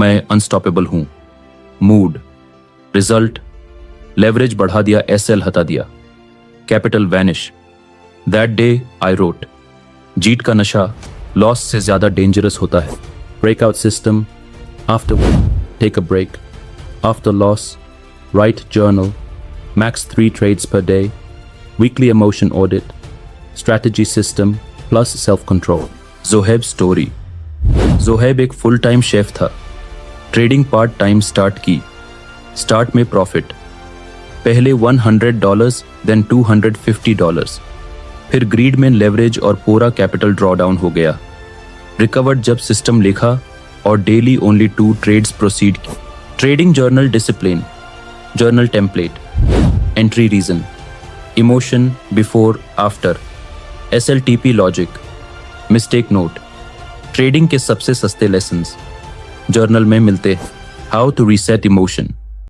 मैं अनस्टॉपेबल हूं। Mood, result, leverage बढ़ा दिया, एसएल हटा दिया, capital vanish. That day I wrote, जीत का नशा लॉस से ज्यादा डेंजरस होता है। Breakout system, after take a break, after loss write journal, max 3 trades per day, weekly emotion audit, strategy system plus self control। Zoheb story. Zoheb एक full time chef था। Trading part time start की। Start में profit, पहले $100, then $250, फिर grid में leverage और पूरा capital draw down हो गया। रिकवर्ड जब सिस्टम लिखा और डेली ओनली 2 trades प्रोसीड की। Trading journal discipline, journal template, entry reason, emotion before after, SLTP logic, mistake note. Trading के सबसे सस्ते लेसन्स जर्नल में मिलते हैं। How to reset emotion,